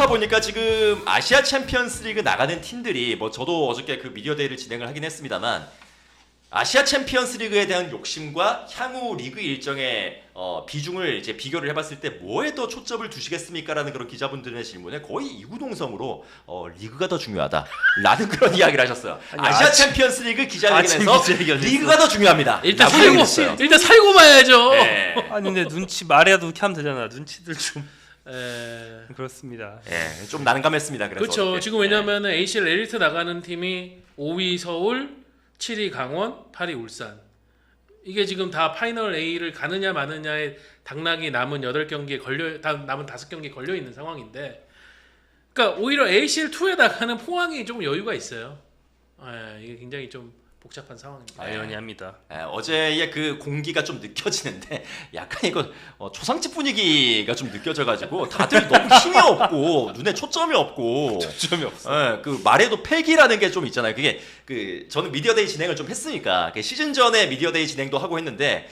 보니까 지금 아시아 챔피언스리그 나가는 팀들이 뭐 저도 어저께 그 미디어 데이를 진행을 하긴 했습니다만 아시아 챔피언스리그에 대한 욕심과 향후 리그 일정의 비중을 이제 비교를 해봤을 때 뭐에 더 초점을 두시겠습니까라는 그런 기자분들의 질문에 거의 이구동성으로 리그가 더 중요하다라는 그런 이야기를 하셨어요. 아시아 챔피언스리그 기자회견에서 리그가 더 중요합니다. 일단 살고 봐야죠. 네. 아니 근데 눈치 말이라도 이렇게 하면 되잖아. 눈치들 좀. 그렇습니다. 예, 좀 난감했습니다. 그래서 그렇죠. 어떻게. 지금 왜냐하면 ACL 엘리트 나가는 팀이 5위 서울, 7위 강원, 8위 울산. 이게 지금 다 파이널 A를 가느냐 마느냐의 당락이 남은 8경기에 남은 5경기에 걸려 있는 상황인데, 그러니까 오히려 ACL2에 나가는 포항이 좀 여유가 있어요. 이게 굉장히 좀 복잡한 상황입니다. 아이러니합니다. 어제의 그 공기가 좀 느껴지는데 약간 이거 초상집 분위기가 좀 느껴져가지고 다들 너무 힘이 없고 눈에 초점이 없고 초점이 없어. 그 말에도 패기라는 게 좀 있잖아요. 그게 저는 미디어데이 진행을 좀 했으니까 시즌 전에 미디어데이 진행도 하고 했는데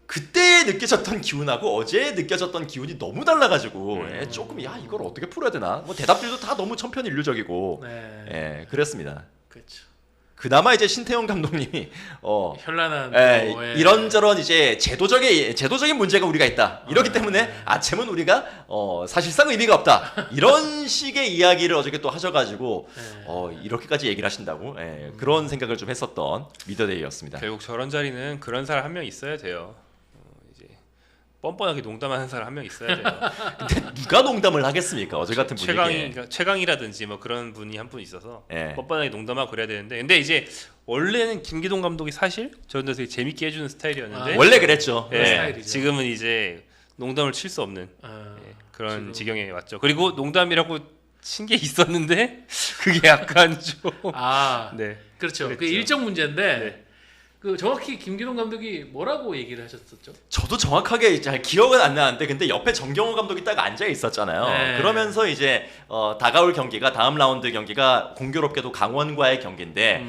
그때 느껴졌던 기운하고 어제 느껴졌던 기운이 너무 달라가지고 조금 이걸 어떻게 풀어야 되나? 뭐 대답들도 다 너무 천편일률적이고 그랬습니다. 그렇죠. 그나마 이제 신태용 감독님이 현란한 이런저런 이제 제도적인 문제가 우리가 있다. 이렇기 때문에 아챔은 우리가 사실상 의미가 없다. 이런 식의 이야기를 어저께 또 하셔가지고 이렇게까지 얘기를 하신다고 그런 생각을 좀 했었던 미더데이였습니다. 결국 저런 자리는 그런 사람 한 명 있어야 돼요. 이제 뻔뻔하게 농담하는 사람 한 명 있어야 돼요. 근데 누가 농담을 하겠습니까? 어제 같은 분위기에. 최강이라든지 뭐 그런 분이 한 분 있어서 뻔뻔하게 농담하고 그래야 되는데, 근데 이제 원래는 김기동 감독이 사실 저는 되게 재밌게 해주는 스타일이었는데 원래 그랬죠. 지금은 이제 농담을 칠 수 없는 그런 지경에 왔죠. 그리고 농담이라고 친 게 있었는데 그게 약간 좀 그렇죠. 그 그랬죠. 일정 문제인데 그 정확히 김기동 감독이 뭐라고 얘기를 하셨었죠? 저도 정확하게 잘 기억은 안 나는데 근데 옆에 정경호 감독이 딱 앉아 있었잖아요. 그러면서 이제 다가올 경기가 다음 라운드 경기가 공교롭게도 강원과의 경기인데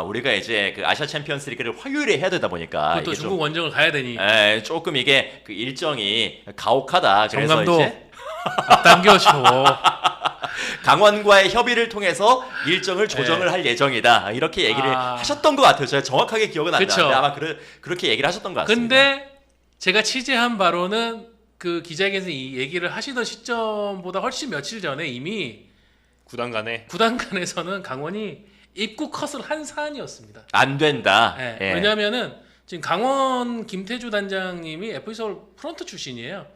우리가 이제 그 아시아 챔피언스리그를 화요일에 해야 되다 보니까 그것도 이게 중국 원정을 가야 되니 조금 이게 그 일정이 가혹하다. 그래서 정감독 이제 앞당겨줘. 강원과의 협의를 통해서 일정을 조정을 할 예정이다. 이렇게 얘기를 하셨던 것 같아요. 제가 정확하게 기억은 안 나는데 아마 그렇게 얘기를 하셨던 것 같습니다. 근데 제가 취재한 바로는 그 기자회견에서 이 얘기를 하시던 시점보다 훨씬 며칠 전에 이미 구단간에서는 강원이 입구 컷을 한 사안이었습니다. 안 된다. 왜냐하면은 지금 강원 김태주 단장님이 FC 서울 프런트 출신이에요.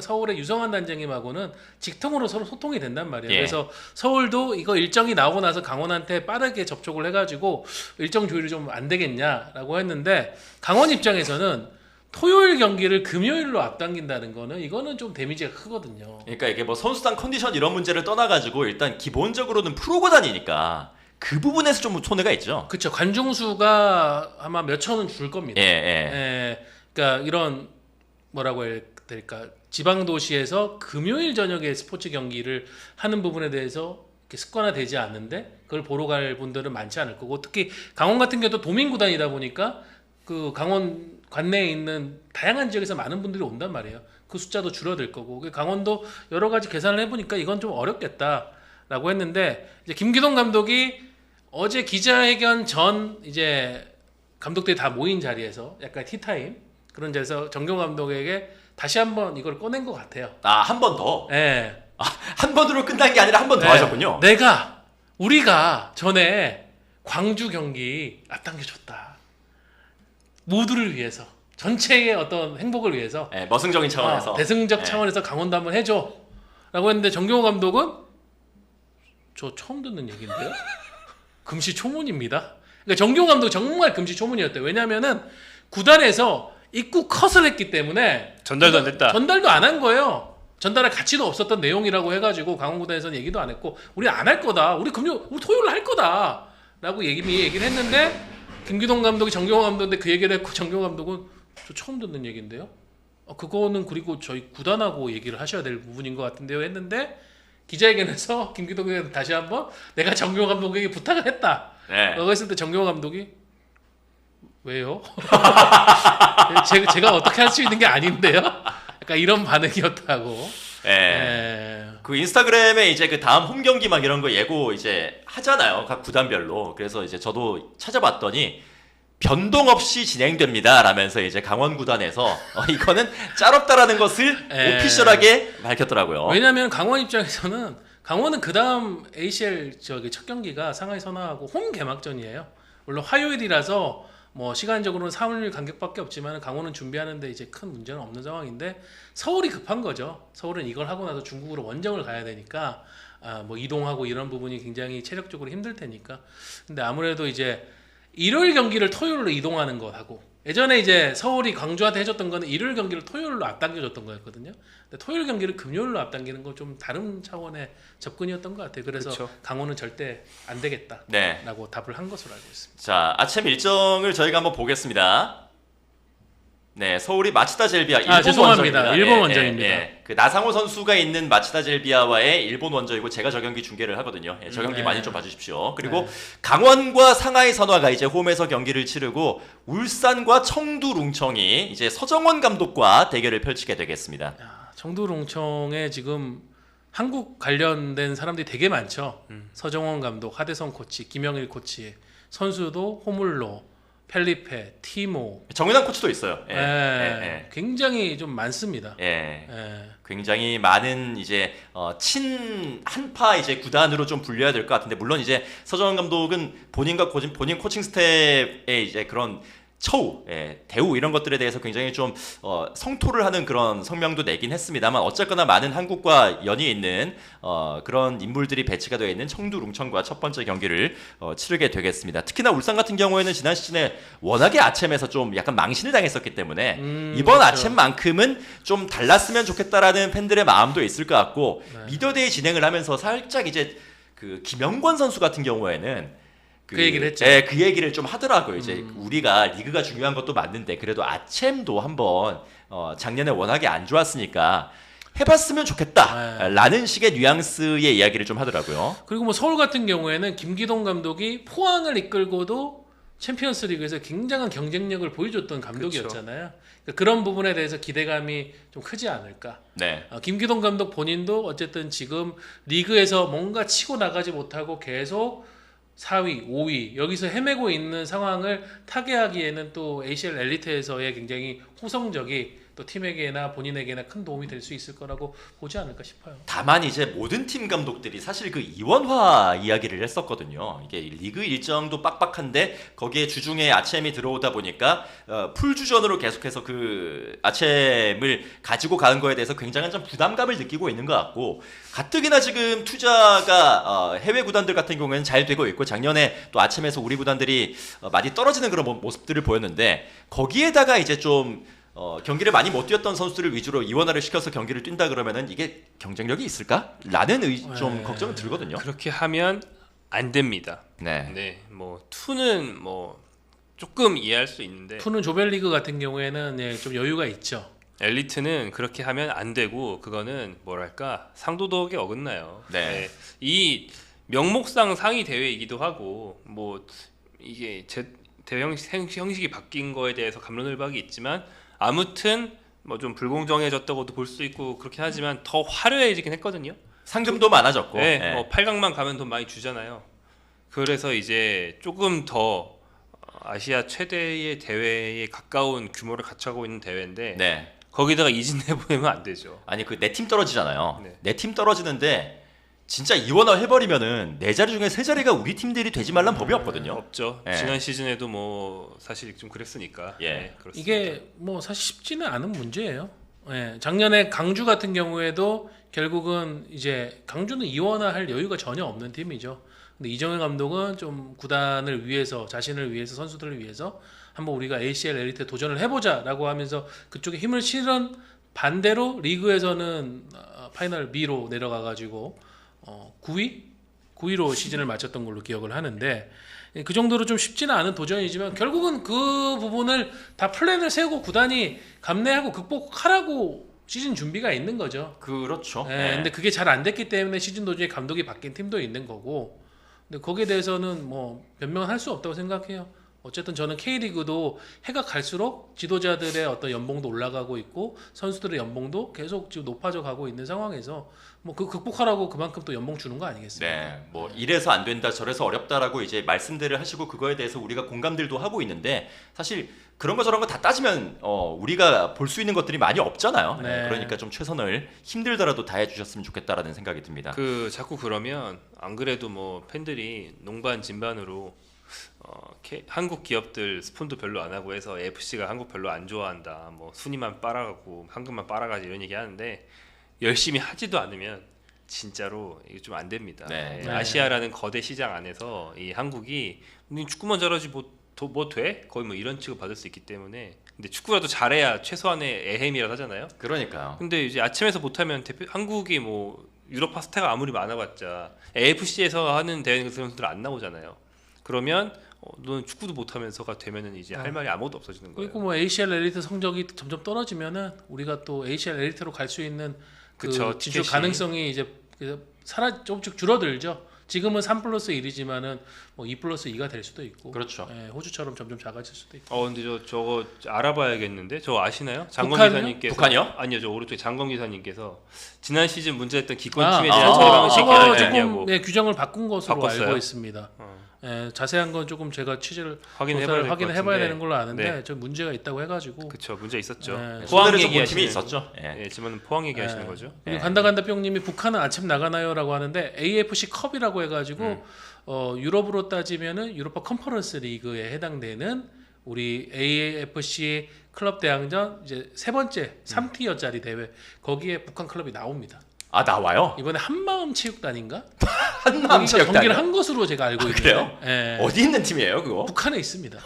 서울의 유성환 단장님하고는 직통으로 서로 소통이 된단 말이에요. 그래서 서울도 이거 일정이 나오고 나서 강원한테 빠르게 접촉을 해가지고 일정 조율이 좀 안 되겠냐라고 했는데 강원 입장에서는 토요일 경기를 금요일로 앞당긴다는 거는 이거는 좀 데미지가 크거든요. 그러니까 이게 뭐 선수단 컨디션 이런 문제를 떠나가지고 일단 기본적으로는 프로구단이니까 그 부분에서 좀 손해가 있죠. 그렇죠. 관중수가 아마 몇 천은 줄 겁니다. 그러니까 이런 뭐라고 해야 될까, 지방 도시에서 금요일 저녁에 스포츠 경기를 하는 부분에 대해서 이렇게 습관화되지 않는데 그걸 보러 갈 분들은 많지 않을 거고, 특히 강원 같은 경우도 도민구단이다 보니까 그 강원 관내에 있는 다양한 지역에서 많은 분들이 온단 말이에요. 그 숫자도 줄어들 거고, 강원도 여러 가지 계산을 해보니까 이건 좀 어렵겠다라고 했는데, 이제 김기동 감독이 어제 기자회견 전 이제 감독들이 다 모인 자리에서 약간 티타임 그런 자리에서 정경 감독에게 다시 한번 이걸 꺼낸 것 같아요. 한 번 더? 한 번으로 끝난 게 아니라 한 번 더 하셨군요. 우리가 전에 광주 경기 앞당겨줬다. 모두를 위해서, 전체의 어떤 행복을 위해서, 머승적인 차원에서, 대승적 차원에서 강원도 한번 해줘 라고 했는데 정경호 감독은 저 처음 듣는 얘기인데요? 금시초문입니다. 그러니까 정경호 감독 정말 금시초문이었대요. 왜냐하면은 구단에서 입구 컷을 했기 때문에 전달도 안 됐다. 전달도 안 한 거예요. 전달할 가치도 없었던 내용이라고 해가지고 강원구단에서는 얘기도 안 했고, 우리 안 할 거다. 우리 토요일로 할 거다. 라고 얘기를 했는데, 김기동 감독이 정경호 감독인데 그 얘기를 했고, 정경호 감독은 저 처음 듣는 얘기인데요. 그거는 그리고 저희 구단하고 얘기를 하셔야 될 부분인 것 같은데요. 했는데 기자회견에서 김기동이 다시 한번 내가 정경호 감독에게 부탁을 했다. 라고 했을 때 정경호 감독이 왜요? 제가 어떻게 할 수 있는 게 아닌데요? 약간 이런 반응이었다고. 그 인스타그램에 이제 그 다음 홈 경기 막 이런 거 예고 이제 하잖아요. 각 구단별로. 그래서 이제 저도 찾아봤더니 변동 없이 진행됩니다. 라면서 이제 강원 구단에서 이거는 짤없다라는 것을 오피셜하게 밝혔더라고요. 왜냐하면 강원 입장에서는 강원은 그 다음 ACL 첫 경기가 상하이 선화하고 홈 개막전이에요. 물론 화요일이라서 뭐 시간적으로는 3일 간격밖에 없지만 강원은 준비하는데 이제 큰 문제는 없는 상황인데 서울이 급한 거죠. 서울은 이걸 하고 나서 중국으로 원정을 가야 되니까 뭐 이동하고 이런 부분이 굉장히 체력적으로 힘들 테니까. 근데 아무래도 이제 일요일 경기를 토요일로 이동하는 것하고 예전에 이제 서울이 광주한테 해줬던 거는 일요일 경기를 토요일로 앞당겨줬던 거였거든요. 근데 토요일 경기를 금요일로 앞당기는 건 좀 다른 차원의 접근이었던 것 같아요. 그래서 그쵸. 강원은 절대 안 되겠다라고 네. 답을 한 것으로 알고 있습니다. 자, 아침 일정을 저희가 한번 보겠습니다. 네, 서울이 마치다 젤비아 일본 죄송합니다. 원정입니다. 일본 원정입니다. 그 나상호 선수가 있는 마치다 젤비아와의 일본 원정이고 제가 저 경기 중계를 하거든요. 저 경기 네. 많이 좀 봐주십시오. 그리고 강원과 상하이 선화가 이제 홈에서 경기를 치르고 울산과 청두 룽청이 이제 서정원 감독과 대결을 펼치게 되겠습니다. 청두롱청에 지금 한국 관련된 사람들이 되게 많죠. 서정원 감독, 하대성 코치, 김영일 코치, 선수도 호물로, 펠리페, 티모, 정은환 코치도 있어요. 예. 굉장히 좀 많습니다. 예. 예. 굉장히 많은 이제 친 한파 이제 구단으로 좀 분류해야 될 것 같은데 물론 이제 서정원 감독은 본인과 본인 코칭 스텝의 이제 그런 처우, 대우 이런 것들에 대해서 굉장히 좀 성토를 하는 그런 성명도 내긴 했습니다만 어쨌거나 많은 한국과 연이 있는 그런 인물들이 배치가 되어 있는 청두 룽청과 첫 번째 경기를 치르게 되겠습니다. 특히나 울산 같은 경우에는 지난 시즌에 워낙에 아챔에서 좀 약간 망신을 당했었기 때문에 이번 그렇죠. 아챔만큼은 좀 달랐으면 좋겠다라는 팬들의 마음도 있을 것 같고 미디어데이 진행을 하면서 살짝 이제 그 김영권 선수 같은 경우에는 그 얘기를 했죠. 네, 그 얘기를 좀 하더라고요. 이제 우리가 리그가 중요한 것도 맞는데 그래도 아챔도 한번 작년에 워낙에 안 좋았으니까 해봤으면 좋겠다라는 식의 뉘앙스의 이야기를 좀 하더라고요. 그리고 뭐 서울 같은 경우에는 김기동 감독이 포항을 이끌고도 챔피언스 리그에서 굉장한 경쟁력을 보여줬던 감독이었잖아요. 그러니까 그런 부분에 대해서 기대감이 좀 크지 않을까. 네. 김기동 감독 본인도 어쨌든 지금 리그에서 뭔가 치고 나가지 못하고 계속 4위, 5위 여기서 헤매고 있는 상황을 타개하기에는 또 ACL 엘리트에서의 굉장히 호성적이 또 팀에게나 본인에게나 큰 도움이 될 수 있을 거라고 보지 않을까 싶어요. 다만 이제 모든 팀 감독들이 사실 그 이원화 이야기를 했었거든요. 이게 리그 일정도 빡빡한데 거기에 주중에 아챔이 들어오다 보니까 풀주전으로 계속해서 그 아챔을 가지고 가는 거에 대해서 굉장한 좀 부담감을 느끼고 있는 것 같고 가뜩이나 지금 투자가 해외 구단들 같은 경우에는 잘 되고 있고 작년에 또 아챔에서 우리 구단들이 많이 떨어지는 그런 모습들을 보였는데 거기에다가 이제 좀 경기를 많이 못 뛰었던 선수들을 위주로 이원화를 시켜서 경기를 뛴다 그러면은 이게 경쟁력이 있을까? 라는 좀 걱정은 들거든요. 그렇게 하면 안 됩니다. 네. 네, 뭐 투는 뭐 조금 이해할 수 있는데 투는 조별리그 같은 경우에는 좀 여유가 있죠. 엘리트는 그렇게 하면 안 되고 그거는 뭐랄까 상도덕에 어긋나요. 네. 이 명목상 상위 대회이기도 하고 뭐 이게 대회 형식이 바뀐 거에 대해서 갑론을박이 있지만 아무튼 뭐 좀 불공정해졌다고도 볼 수 있고 그렇긴 하지만 더 화려해지긴 했거든요. 상금도 많아졌고. 네, 네. 뭐 8강만 가면 돈 많이 주잖아요. 그래서 이제 조금 더 아시아 최대의 대회에 가까운 규모를 갖춰가고 있는 대회인데 네. 거기다가 이진 내보내면 안 되죠. 아니 그 내 팀 떨어지잖아요. 네. 내 팀 떨어지는데 진짜 이원화 해버리면은 네 자리 중에 세 자리가 우리 팀들이 되지 말란 법이 없거든요. 없죠. 네. 지난 시즌에도 뭐 사실 좀 그랬으니까. 예. 네, 그렇습니다. 이게 뭐 사실 쉽지는 않은 문제예요. 작년에 강주 같은 경우에도 결국은 이제 강주는 이원화할 여유가 전혀 없는 팀이죠. 근데 이정현 감독은 좀 구단을 위해서 자신을 위해서 선수들을 위해서 한번 우리가 ACL 엘리트 도전을 해보자라고 하면서 그쪽에 힘을 실은 반대로 리그에서는 파이널 B로 내려가가지고 9위로 시즌을 마쳤던 걸로 기억을 하는데 그 정도로 좀 쉽지는 않은 도전이지만 결국은 그 부분을 다 플랜을 세우고 구단이 감내하고 극복하라고 시즌 준비가 있는 거죠. 그렇죠. 근데 그게 잘 안 됐기 때문에 시즌 도중에 감독이 바뀐 팀도 있는 거고 근데 거기에 대해서는 뭐 변명은 할 수 없다고 생각해요. 어쨌든 저는 K리그도 해가 갈수록 지도자들의 어떤 연봉도 올라가고 있고 선수들의 연봉도 계속 지금 높아져 가고 있는 상황에서 뭐 그 극복하라고 그만큼 또 연봉 주는 거 아니겠습니까? 네, 뭐 이래서 안 된다, 저래서 어렵다라고 이제 말씀들을 하시고 그거에 대해서 우리가 공감들도 하고 있는데 사실 그런 거 저런 거 다 따지면 우리가 볼 수 있는 것들이 많이 없잖아요. 네. 그러니까 좀 최선을 힘들더라도 다해 주셨으면 좋겠다라는 생각이 듭니다. 자꾸 그러면 안 그래도 뭐 팬들이 농반 진반으로 한국 기업들 스폰도 별로 안 하고 해서 AFC가 한국 별로 안 좋아한다. 뭐 순위만 빨아가고 상금만 빨아가지 이런 얘기 하는데 열심히 하지도 않으면 진짜로 이게 좀 안 됩니다. 네. 아시아라는 거대 시장 안에서 이 한국이 축구만 잘하지 뭐 돼? 거의 뭐 이런 취급 받을 수 있기 때문에 근데 축구라도 잘해야 최소한의 에헤미라도 하잖아요. 그러니까요. 근데 이제 아침에서 못하면 한국이 뭐 유럽파 스타가 아무리 많아봤자 AFC에서 하는 대회 선수들 안 나오잖아요. 그러면 너는 축구도 못하면서가 되면은 이제 할 말이 아무것도 없어지는 거예요. 그리고 뭐 ACL 엘리트 성적이 점점 떨어지면은 우리가 또 ACL 엘리트로 갈 수 있는 그 그쵸, 진출 티켓이. 가능성이 이제 조금씩 줄어들죠. 지금은 3+1이지만은 뭐 2+2가 될 수도 있고, 그렇죠. 예, 호주처럼 점점 작아질 수도 있고. 근데 저거 알아봐야겠는데 저거 아시나요? 장건 북한이요? 기사님께서 북한이요? 아니요, 저 오른쪽에 장건 기사님께서 지난 시즌 문제였던 기권팀에 대한 아, 처리 방식 저거 알아야겠냐고 조금 규정을 바꾼 것으로 바꿨어요? 알고 있습니다. 예, 자세한 건 조금 제가 취재를 확인해봐야 확인해봐야 되는 걸로 아는데 네. 좀 문제가 있다고 해가지고. 그쵸, 문제 있었죠. 네. 포항 소달에서 본 팀이 얘기하시는 있었죠. 예. 예, 지금은 포항 얘기하시는 예. 거죠. 그리고 간다간다뿅님이 북한은 아침 나가나요라고 하는데 AFC 컵이라고 해가지고 유럽으로 따지면은 유로파 컨퍼런스 리그에 해당되는 우리 AFC 클럽 대항전 이제 세 번째 3티어짜리 대회 거기에 북한 클럽이 나옵니다. 아, 나와요? 이번에 한마음 체육단인가? 한남 거기가 체육단이요? 경기를 한 것으로 제가 알고 있는데. 그래요? 예. 어디 있는 팀이에요, 그거? 북한에 있습니다.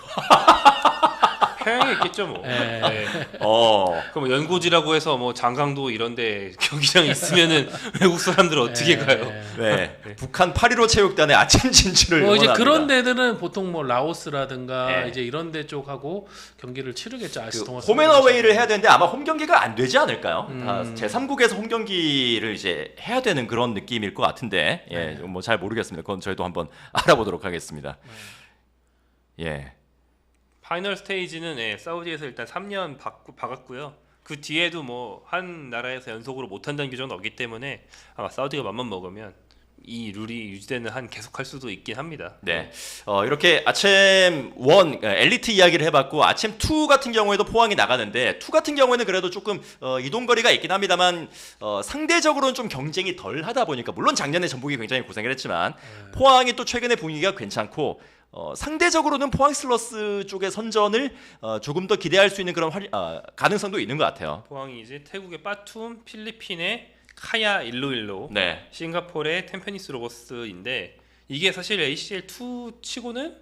평양에 있겠죠 뭐. 예. 네. 어. 그럼 연고지라고 해서 뭐 장강도 이런데 경기장 있으면은 외국 사람들 어떻게 가요? 네. 북한 8.15 체육단의 아침 진출을 뭐 이제 응원합니다. 그런 데들은 보통 뭐 라오스라든가 네. 이제 이런 데 쪽하고 경기를 치르겠죠. 그 아시토마스. 홈앤어웨이를 해야 되는데 아마 홈 경기가 안 되지 않을까요? 다 음. 제3국에서 홈 경기를 이제 해야 되는 그런 느낌일 것 같은데, 예, 네. 뭐 잘 모르겠습니다. 그건 저희도 한번 알아보도록 하겠습니다. 예, 파이널 스테이지는 사우디에서 일단 3년 박았고요. 그 뒤에도 뭐 한 나라에서 연속으로 못한다는 규정은 없기 때문에 아마 사우디가 맘만 먹으면 이 룰이 유지되는 한 계속할 수도 있긴 합니다. 네. 이렇게 아침 1 엘리트 이야기를 해봤고 아침 2 같은 경우에도 포항이 나가는데 2 같은 경우에는 그래도 조금 이동 거리가 있긴 합니다만 상대적으로는 좀 경쟁이 덜 하다 보니까 물론 작년에 전북이 굉장히 고생을 했지만 포항이 또 최근에 분위기가 괜찮고 상대적으로는 포항 슬러스 쪽의 선전을 조금 더 기대할 수 있는 그런 가능성도 있는 것 같아요. 포항이 이제 태국의 빠툼, 필리핀의 카야 일로일로, 네. 싱가포르의 템페니스 로버스인데 이게 사실 ACL2 치고는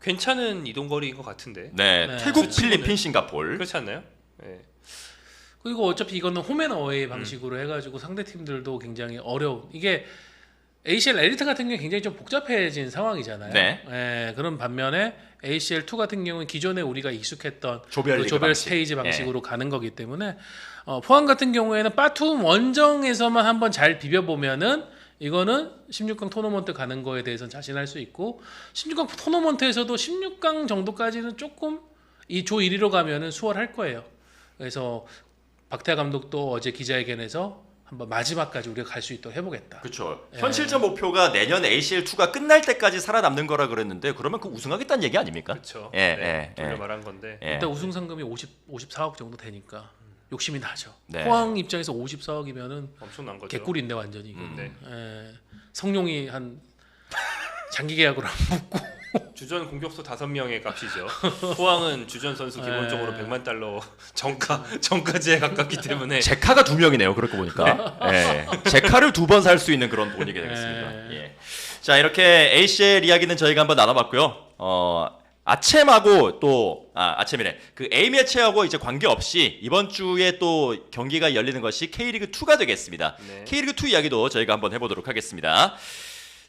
괜찮은 이동거리인 것 같은데 네. 네. 태국, 그 필리핀, 싱가포르. 그렇지 않나요? 네. 그리고 어차피 이거는 홈앤어웨이 방식으로 해가지고 상대 팀들도 굉장히 어려운 이게 ACL 엘리트 같은 경우는 굉장히 좀 복잡해진 상황이잖아요. 네. 예, 그런 반면에 ACL2 같은 경우는 기존에 우리가 익숙했던 조별 그 리그 조별 방식. 스테이지 방식으로 가는 거기 때문에 포항 같은 경우에는 빠툼 원정에서만 한번 잘 비벼보면은 이거는 16강 토너먼트 가는 거에 대해서는 자신할 수 있고 16강 토너먼트에서도 16강 정도까지는 조금 이 조 1위로 가면은 수월할 거예요. 그래서 박태하 감독도 어제 기자회견에서 한번 마지막까지 우리가 갈 수 있도록 해보겠다. 그렇죠. 예. 현실적 목표가 내년 ACL2가 끝날 때까지 살아남는 거라 그랬는데 그러면 그 우승하겠다는 얘기 아닙니까? 그렇죠. 예, 돌려 예. 말한 건데 예. 일단 우승 상금이 54억 정도 되니까 욕심이 나죠. 네. 포항 입장에서 54억이면은 엄청난 거죠. 개꿀인데 완전히. 이거. 네. 예. 성룡이 한 장기 계약으로 안 붙고. 주전 공격수 5명의 값이죠. 포항은 주전 선수 기본적으로 네. 100만 달러 정가제에 가깝기 때문에 제카가 2명이네요. 그렇게 보니까. 예. 제카를 2번 살 수 있는 그런 돈이 되겠습니다. 예. 자, 이렇게 ACL 이야기는 저희가 한번 나눠봤고요. 아챔하고 또 아챔이래. 그 A 매치하고 이제 관계없이 이번 주에 또 경기가 열리는 것이 K리그 2가 되겠습니다. 네. K리그 2 이야기도 저희가 한번 해보도록 하겠습니다.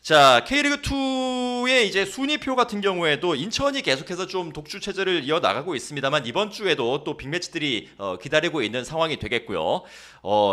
자, K리그 2의 이제 순위표 같은 경우에도 인천이 계속해서 좀 독주 체제를 이어 나가고 있습니다만 이번 주에도 또 빅매치들이 기다리고 있는 상황이 되겠고요.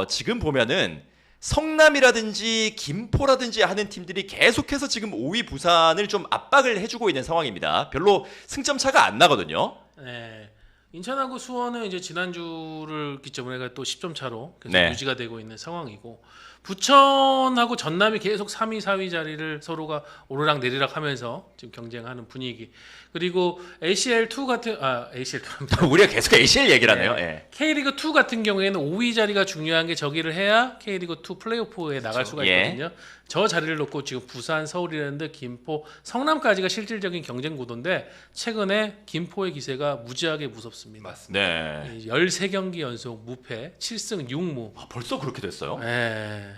지금 보면은 성남이라든지 김포라든지 하는 팀들이 계속해서 지금 5위 부산을 좀 압박을 해주고 있는 상황입니다. 별로 승점 차가 안 나거든요. 네. 인천하고 수원은 이제 지난주를 기점으로 해가 또 10점 차로 계속 네. 유지가 되고 있는 상황이고, 부천하고 전남이 계속 3위, 4위 자리를 서로가 오르락 내리락 하면서 지금 경쟁하는 분위기. 그리고 ACL2 같은 ACL2 우리가 계속 ACL 얘기를 하네요. 예. K리그2 같은 경우에는 5위 자리가 중요한 게 저기를 해야 K리그2 플레이오프에 나갈 수가 있거든요. 저 자리를 놓고 지금 부산, 서울이랜드, 김포, 성남까지가 실질적인 경쟁 구도인데 최근에 김포의 기세가 무지하게 무섭습니다. 맞습니다. 네. 13경기 연속 무패, 7승 6무. 아, 벌써 그렇게 됐어요? 네.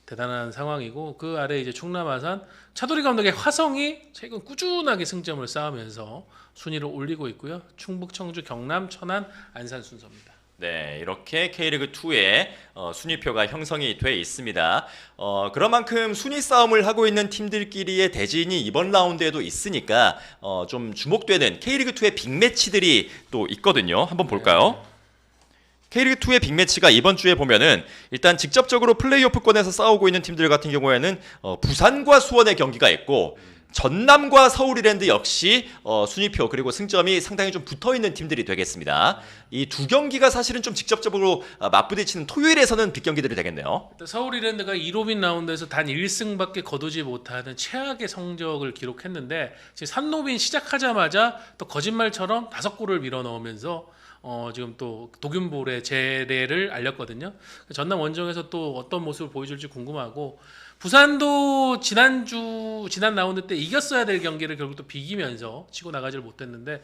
대단한 상황이고, 그 아래 이제 충남 아산 차도리 감독의 화성이 최근 꾸준하게 승점을 쌓으면서 순위를 올리고 있고요. 충북, 청주, 경남, 천안, 안산 순서입니다. 네, 이렇게 K리그2의 순위표가 형성이 돼 있습니다. 그런 만큼 순위 싸움을 하고 있는 팀들끼리의 대진이 이번 라운드에도 있으니까 좀 주목되는 K리그2의 빅매치들이 또 있거든요. 한번 볼까요? K리그2의 빅매치가 이번 주에 보면은 일단 직접적으로 플레이오프권에서 싸우고 있는 팀들 같은 경우에는 부산과 수원의 경기가 있고, 전남과 서울이랜드 역시 순위표 그리고 승점이 상당히 좀 붙어있는 팀들이 되겠습니다. 이 두 경기가 사실은 좀 직접적으로 맞부딪히는 토요일에서는 빅경기들이 되겠네요. 서울 이랜드가 2로빈 라운드에서 단 1승밖에 거두지 못하는 최악의 성적을 기록했는데, 지금 3로빈 시작하자마자 또 거짓말처럼 5골을 밀어넣으면서 지금 또 도균볼의 재래를 알렸거든요. 전남 원정에서 또 어떤 모습을 보여줄지 궁금하고, 부산도 지난 라운드 때 이겼어야 될 경기를 결국 또 비기면서 치고 나가지를 못했는데,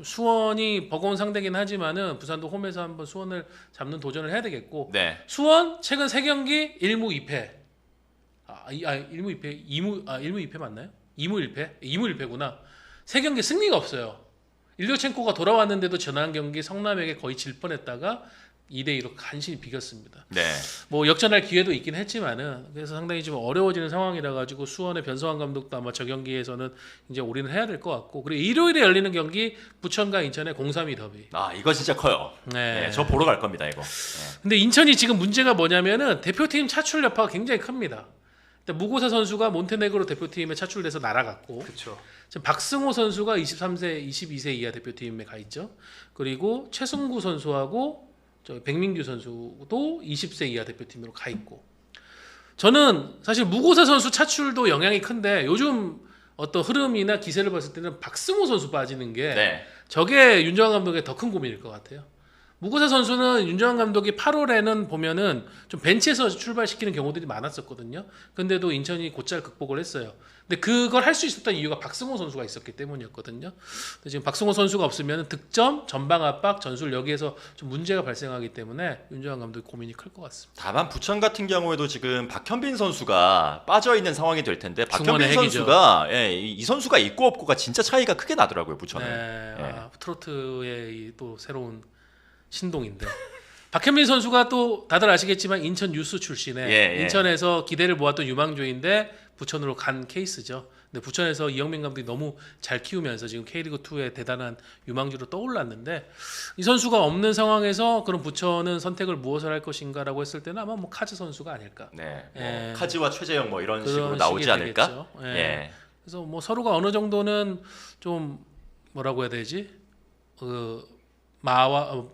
수원이 버거운 상대긴 하지만은 부산도 홈에서 한번 수원을 잡는 도전을 해야 되겠고, 네. 수원 최근 3경기 1무 2패. 1무 2패, 1무 2패 맞나요? 2무 1패? 2무 1패구나. 3경기 승리가 없어요. 일류첸코가 돌아왔는데도 지난 경기 성남에게 거의 질 뻔했다가 2대2로 간신히 비겼습니다. 네. 뭐 역전할 기회도 있긴 했지만은, 그래서 상당히 좀 어려워지는 상황이라 가지고 수원의 변성환 감독도 아마 저 경기에서는 이제 올인을 해야 될 것 같고, 그리고 일요일에 열리는 경기 부천과 인천의 0-3-2 더비. 아, 이거 진짜 커요. 네. 네, 저 보러 갈 겁니다, 이거. 네. 근데 인천이 지금 문제가 뭐냐면은 대표팀 차출 여파가 굉장히 큽니다. 무고사 선수가 몬테네그로 대표팀에 차출돼서 날아갔고, 그렇죠. 지금 박승호 선수가 23세, 22세 이하 대표팀에 가 있죠. 그리고 최승구 선수하고 백민규 선수도 20세 이하 대표팀으로 가 있고, 저는 사실 무고사 선수 차출도 영향이 큰데 요즘 어떤 흐름이나 기세를 봤을 때는 박승호 선수 빠지는 게 네. 저게 윤정환 감독의 더 큰 고민일 것 같아요. 무고사 선수는 윤정환 감독이 8월에는 보면은 좀 벤치에서 출발시키는 경우들이 많았었거든요. 근데도 인천이 곧잘 극복을 했어요. 근데 그걸 할 수 있었던 이유가 박승호 선수가 있었기 때문이었거든요. 근데 지금 박승호 선수가 없으면 득점, 전방 압박, 전술 여기에서 좀 문제가 발생하기 때문에 윤정환 감독이 고민이 클 것 같습니다. 다만 부천 같은 경우에도 지금 박현빈 선수가 빠져 있는 상황이 될 텐데, 박현빈 중원의 핵이죠. 선수가 이 선수가 있고 없고가 진짜 차이가 크게 나더라고요, 부천은. 네, 예. 트로트의 또 새로운 신동인데, 박현민 선수가 또 다들 아시겠지만 인천 유스 출신에 예. 인천에서 기대를 모았던 유망주인데 부천으로 간 케이스죠. 근데 부천에서 이영민 감독이 너무 잘 키우면서 지금 K리그2의 대단한 유망주로 떠올랐는데, 이 선수가 없는 상황에서 그럼 부천은 선택을 무엇을 할 것인가라고 했을 때는 아마 뭐 카즈 선수가 아닐까. 네. 예. 카즈와 최재형 뭐 이런 그런 식으로 나오지 식이 않을까? 되겠죠. 예. 예. 그래서 뭐 서로가 어느 정도는 좀 뭐라고 해야 되지? 마와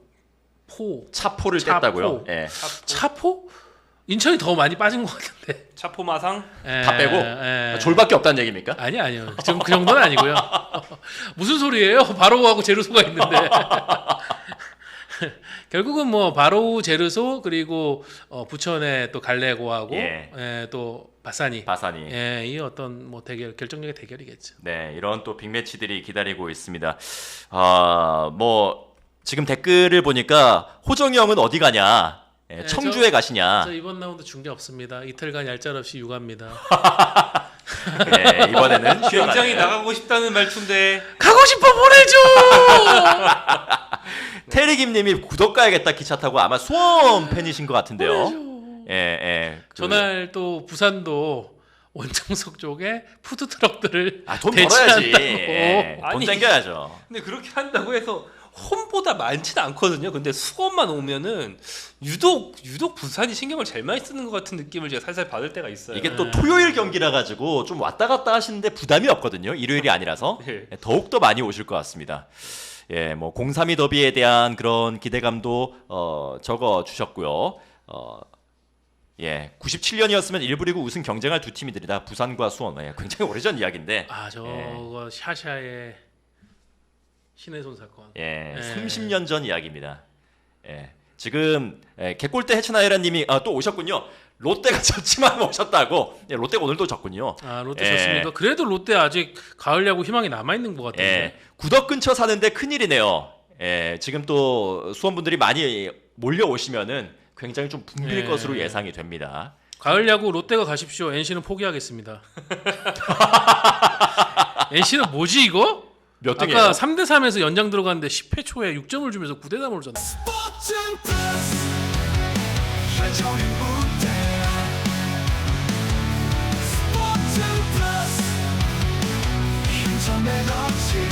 차포를 차포. 뗐다고요? 예. 차포? 인천이 더 많이 빠진 것 같은데. 차포마상 다 빼고? 졸밖에 없다는 얘기입니까? 아니요. 그 정도는 아니고요. 무슨 소리예요? 바로우하고 제르소가 있는데. 결국은 뭐 바로우, 제르소, 그리고 부천의 또 갈레고하고 또 바사니. 이 어떤 뭐 결정력의 대결이겠죠. 네, 이런 또 빅매치들이 기다리고 있습니다. 뭐 지금 댓글을 보니까 호정이 형은 어디 가냐? 예, 청주에 가시냐? 저 이번 라운드 중계 없습니다. 이틀간 얄짤없이 육아입니다. 네, 이번에는 굉장히 나가고 싶다는 말투인데 가고 싶어 보내줘. 테리김님이 구독 가야겠다 기차 타고 아마 수원 팬이신 것 같은데요. 예. 전날 또 부산도 원정석 쪽에 푸드 트럭들을 돈 벌어야지. 대체한다고. 돈 땡겨야죠. 근데 그렇게 한다고 해서 홈보다 많지는 않거든요. 근데 수원만 오면은 유독 부산이 신경을 제일 많이 쓰는 것 같은 느낌을 제가 살살 받을 때가 있어요. 이게 또 토요일 경기라 가지고 좀 왔다 갔다 하시는데 부담이 없거든요. 일요일이 아니라서 네. 더욱 더 많이 오실 것 같습니다. 예, 뭐 032 더비에 대한 그런 기대감도 적어 주셨고요. 예, 97년이었으면 1부 리그 우승 경쟁할 두 팀이들이다. 부산과 수원. 예, 굉장히 오래전 이야기인데. 저거 샤샤의 신의 손 사건. 예, 예. 30년 전 이야기입니다. 예, 지금 개골대 해천하이라님이 또 오셨군요. 롯데가 졌지만 오셨다고. 예, 롯데가 오늘도 졌군요. 롯데 예. 졌습니까? 그래도 롯데 아직 가을 야구 희망이 남아 있는 것 같은데. 예, 구덕 근처 사는데 큰일이네요. 예, 지금 또 수원분들이 많이 몰려오시면은 굉장히 좀 붐빌 예. 것으로 예상이 됩니다. 가을 야구 롯데가 가십시오. NC는 포기하겠습니다. NC는 뭐지 이거? 몇 등이에요? 아까 3대 3에서 연장 들어갔는데 10회 초에 6점을 주면서 9대 3으로 졌네. 스포츠 플러스 한정의 무대 스포츠 플러스 인터넷 없이